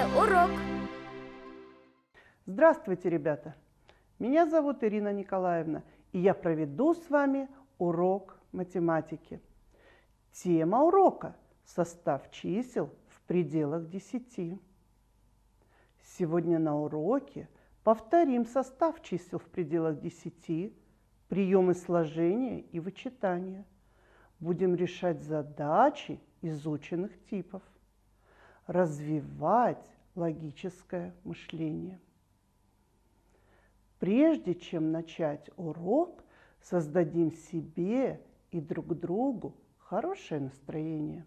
Телеурок. Здравствуйте, ребята! Меня зовут Ирина Николаевна, и я проведу с вами урок математики. Тема урока – состав чисел в пределах 10. Сегодня на уроке повторим состав чисел в пределах 10, приемы сложения и вычитания. Будем решать задачи изученных типов, развивать логическое мышление. Прежде чем начать урок, создадим себе и друг другу хорошее настроение.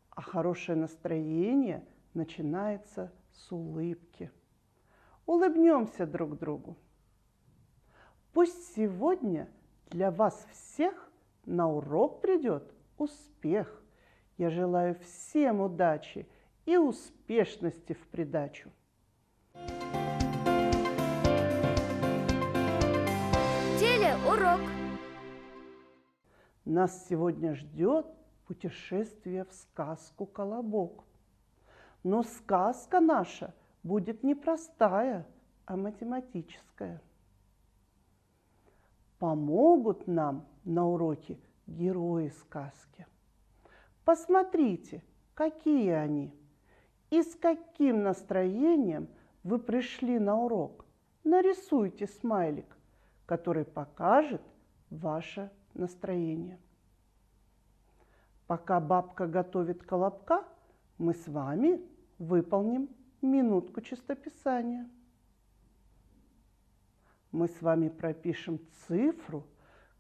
А хорошее настроение начинается с улыбки. Улыбнемся друг другу. Пусть сегодня для вас всех на урок придет успех. Я желаю всем удачи и успешности в придачу. Телеурок. Нас сегодня ждет путешествие в сказку «Колобок». Но сказка наша будет не простая, а математическая. Помогут нам на уроке герои сказки. Посмотрите, какие они и с каким настроением вы пришли на урок. Нарисуйте смайлик, который покажет ваше настроение. Пока бабка готовит колобка, мы с вами выполним минутку чистописания. Мы с вами пропишем цифру,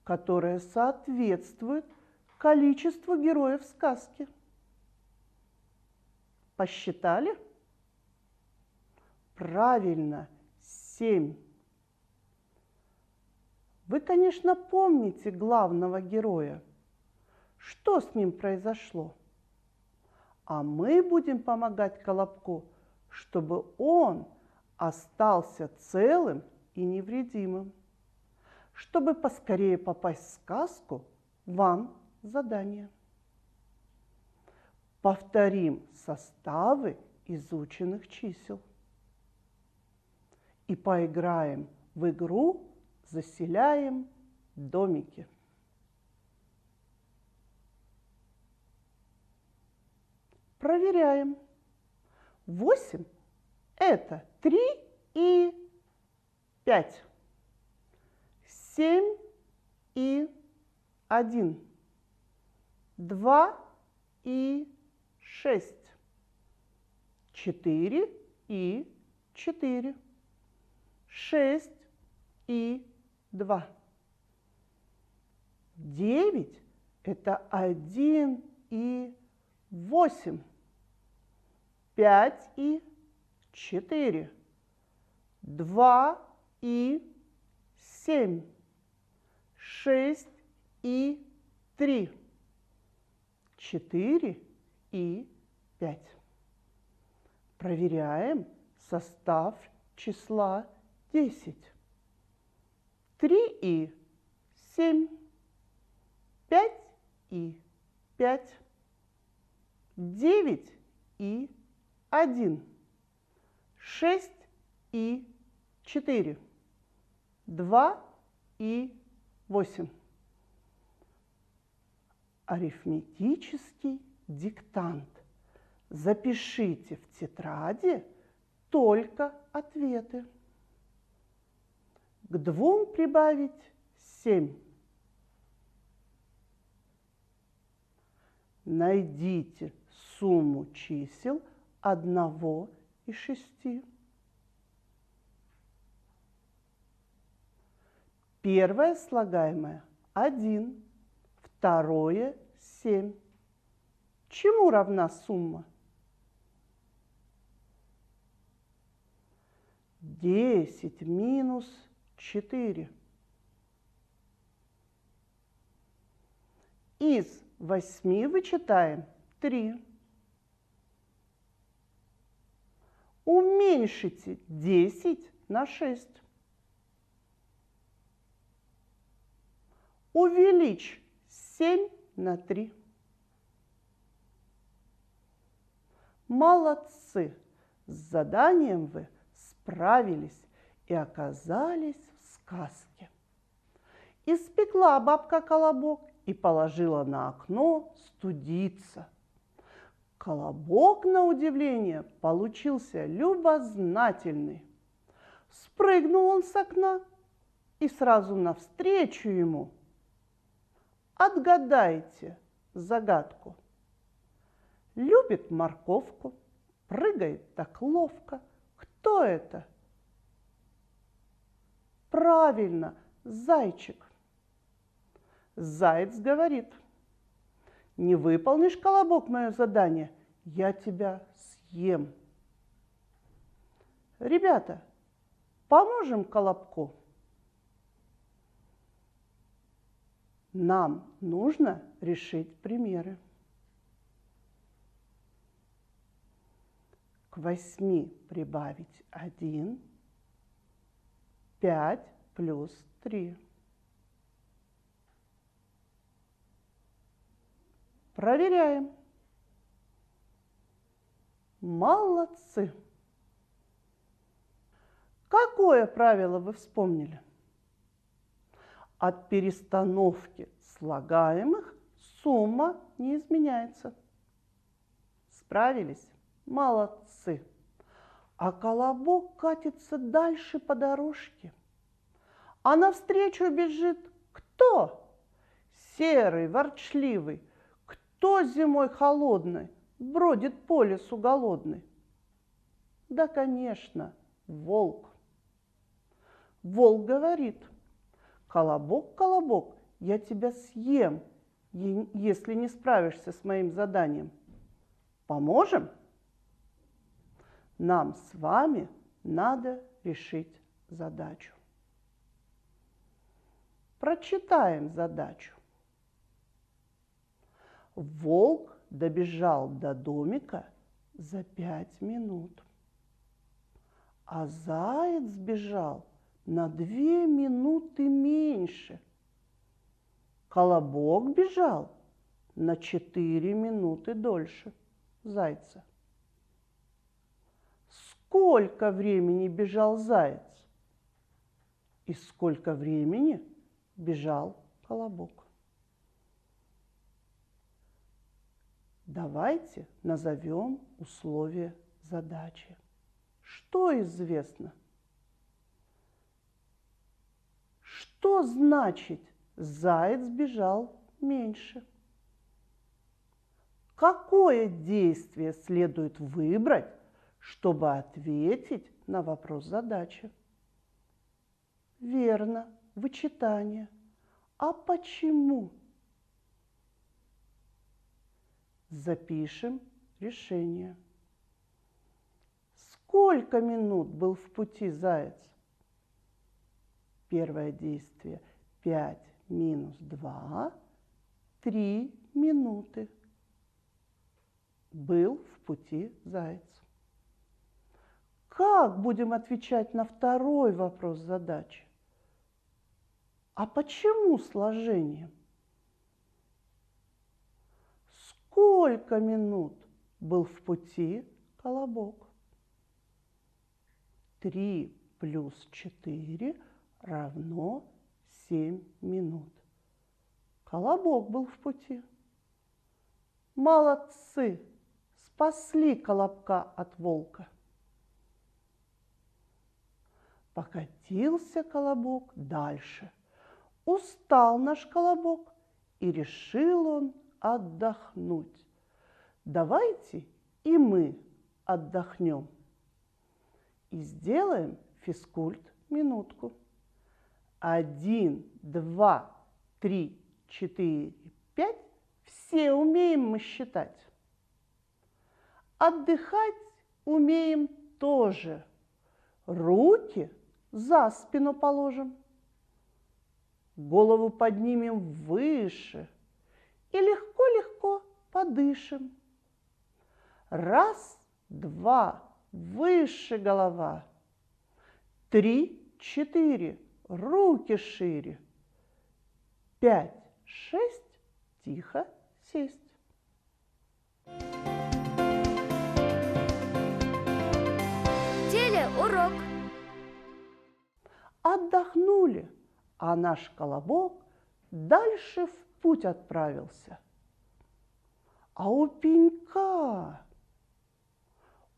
которая соответствует количеству героев сказки. Посчитали? Правильно, 7. Вы, конечно, помните главного героя. Что с ним произошло? А мы будем помогать Колобку, чтобы он остался целым и невредимым. Чтобы поскорее попасть в сказку, вам задание. Повторим составы изученных чисел. И поиграем в игру «Заселяем домики». Проверяем. 8 – это 3 и 5. 7 и 1. 2 и 6. 4 и 4. 6 и 2. 9 – это 1 и 8. 5 и 4. 2 и 7. 6 и 3. 4 и 5. Проверяем состав числа 10. 3 и 7. 5 и 5. 9 и 1. 6 и 4. 2 и 8. Арифметический диктант. Запишите в тетради только ответы. К 2 прибавить 7. Найдите сумму чисел 1 и 6. Первое слагаемое – 1, второе – 7. Чему равна сумма? 10 минус 4. Из 8 вычитаем 3. Уменьшите 10 на 6. Увеличь 7 на 3. Молодцы! С заданием вы справились и оказались в сказке. Испекла бабка колобок и положила на окно студиться. Колобок, на удивление, получился любознательный. Спрыгнул он с окна и сразу навстречу ему. Отгадайте загадку. Любит морковку, прыгает так ловко. Кто это? Правильно, зайчик. Заяц говорит: не выполнишь, колобок, мое задание, я тебя съем. Ребята, поможем колобку. Нам нужно решить примеры. К 8 прибавить 1, 5 плюс 3. Проверяем. Молодцы! Какое правило вы вспомнили? От перестановки слагаемых сумма не изменяется. Справились? Молодцы! А колобок катится дальше по дорожке. А навстречу бежит кто? Серый, ворчливый. Кто зимой холодный бродит по лесу голодный? Да, конечно, волк. Волк говорит: колобок, колобок, я тебя съем, если не справишься с моим заданием. Поможем? Нам с вами надо решить задачу. Прочитаем задачу. Волк добежал до домика за 5 минут, а заяц бежал на 2 минуты меньше. Колобок бежал на 4 минуты дольше зайца. Сколько времени бежал заяц? И сколько времени бежал колобок? Давайте назовем условия задачи. Что известно? Что значит заяц бежал меньше? Какое действие следует выбрать, чтобы ответить на вопрос задачи? Верно, вычитание. А почему? Запишем решение. Сколько минут был в пути заяц? Первое действие. 5 минус 2, 3 минуты. Был в пути заяц. Как будем отвечать на второй вопрос задачи? А почему сложением? Сколько минут был в пути колобок? 3 плюс 4 равно 7 минут. Колобок был в пути. Молодцы! Спасли колобка от волка. Покатился колобок дальше. Устал наш колобок, и решил он отдохнуть. Давайте и мы отдохнем. И сделаем физкульт-минутку. 1, 2, 3, 4, 5. Все умеем мы считать. Отдыхать умеем тоже. Руки за спину положим. Голову поднимем выше и легко-легко подышим. 1, 2, выше голова. 3, 4, руки шире. 5, 6, тихо сесть. урок. Отдохнули, а наш Колобок дальше в путь отправился. А у пенька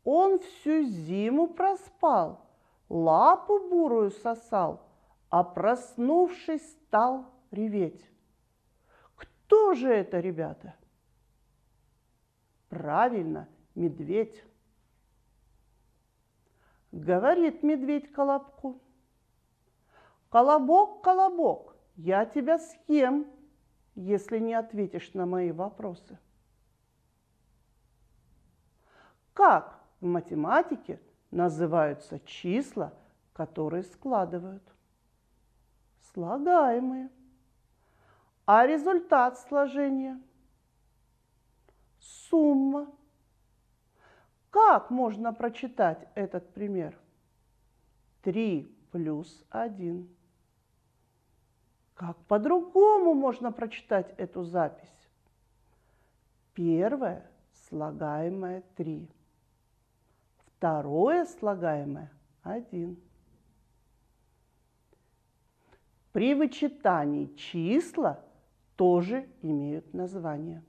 он всю зиму проспал, лапу бурую сосал, а проснувшись, стал реветь. Кто же это, ребята? Правильно, медведь. Говорит медведь Колобку: «Колобок, Колобок, я тебя съем, если не ответишь на мои вопросы». Как в математике называются числа, которые складывают? Слагаемые. А результат сложения? Сумма. Как можно прочитать этот пример? 3 плюс 1. Как по-другому можно прочитать эту запись? Первое слагаемое 3. Второе слагаемое 1. При вычитании числа тоже имеют название.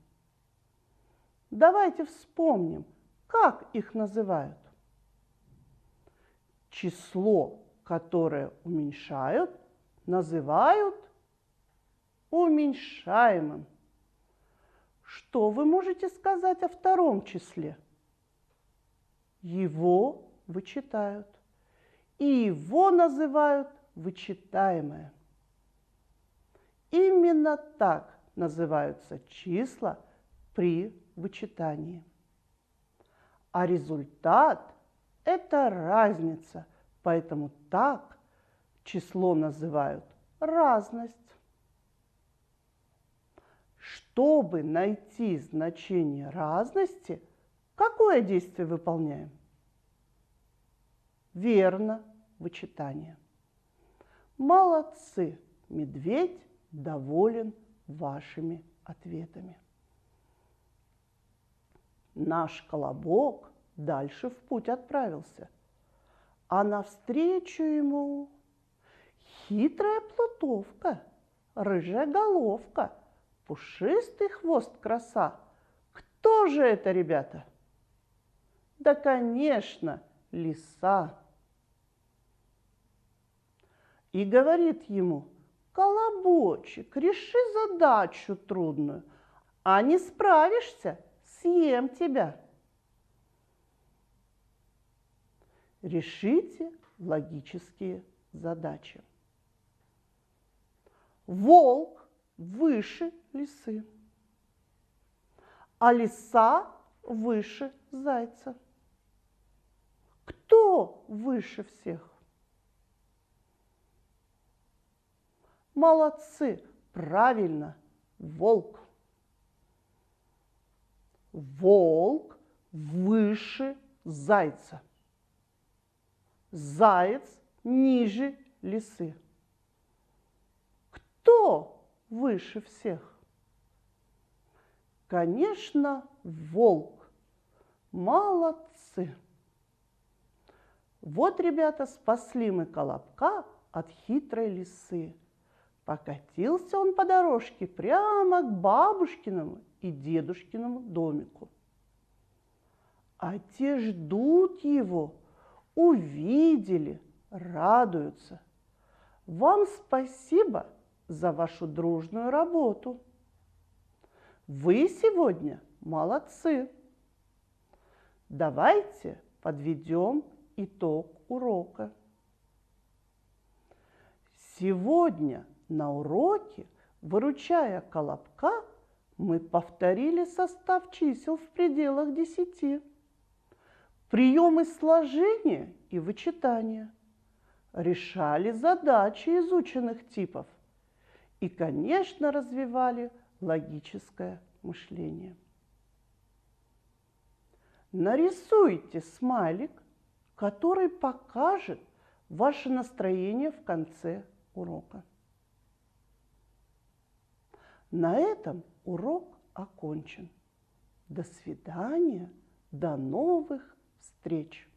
Давайте вспомним, как их называют. Число, которое уменьшают, называют уменьшаемым. Что вы можете сказать о втором числе? Его вычитают. И его называют вычитаемое. Именно так называются числа при вычитании. А результат – это разница, поэтому так число называют разность. Чтобы найти значение разности, какое действие выполняем? Верно, вычитание. Молодцы, медведь доволен вашими ответами. Наш Колобок дальше в путь отправился, а навстречу ему хитрая плутовка, рыжая головка, пушистый хвост краса. Кто же это, ребята? Да, конечно, лиса. И говорит ему: «Колобочек, реши задачу трудную, а не справишься, съем тебя». Решите логические задачи. Волк выше лисы, а лиса выше зайца. Кто выше всех? Молодцы, правильно, волк. Волк выше зайца. Заяц ниже лисы. Кто выше всех? Конечно, волк. Молодцы. Вот, ребята, спасли мы Колобка от хитрой лисы. Покатился он по дорожке прямо к бабушкиному и дедушкиному домику. А те ждут его, увидели, радуются. Вам спасибо за вашу дружную работу. Вы сегодня молодцы. Давайте подведем итог урока. Сегодня на уроке, выручая Колобка, мы повторили состав чисел в пределах 10, приемы сложения и вычитания, решали задачи изученных типов и, конечно, развивали логическое мышление. Нарисуйте смайлик, который покажет ваше настроение в конце урока. На этом урок окончен. До свидания, до новых встреч!